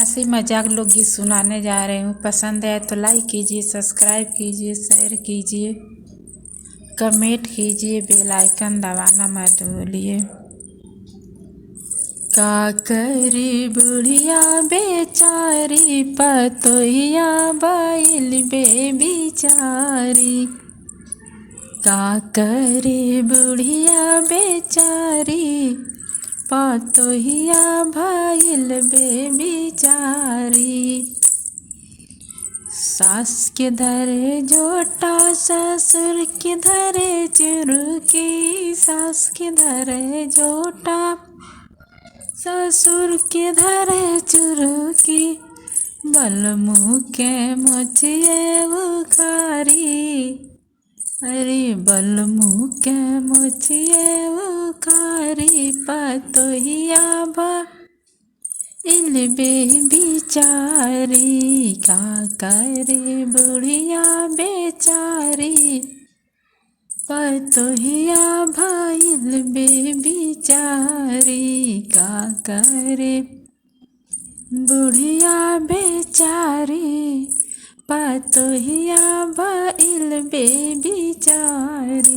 हंसी मजाक लोकगीत सुनाने जा रही हूँ। पसंद है तो लाइक कीजिए, सब्सक्राइब कीजिए, शेयर कीजिए, कमेंट कीजिए, बेल आइकन दबाना मत भूलिए। का करी बुढ़िया बेचारी, पतोहिया बैल बेचारी। का करे बुढ़िया बेचारी, पतोहिया भइल बेचारी। सास के धरे जोटा, ससुर के धरे चुरुकी। सास के धरे जोटा, ससुर के धरे चुरुकी। बलमुँह के मोचिए उखारी, अरे बलमुँह के मोचिए उखारी। पतोहिया भइल बेचारी, का करे बुढ़िया बेचारी, पतोहिया भइल बेचारी। का करे बुढ़िया बेचारी, पतोहिया भइल बेचारी।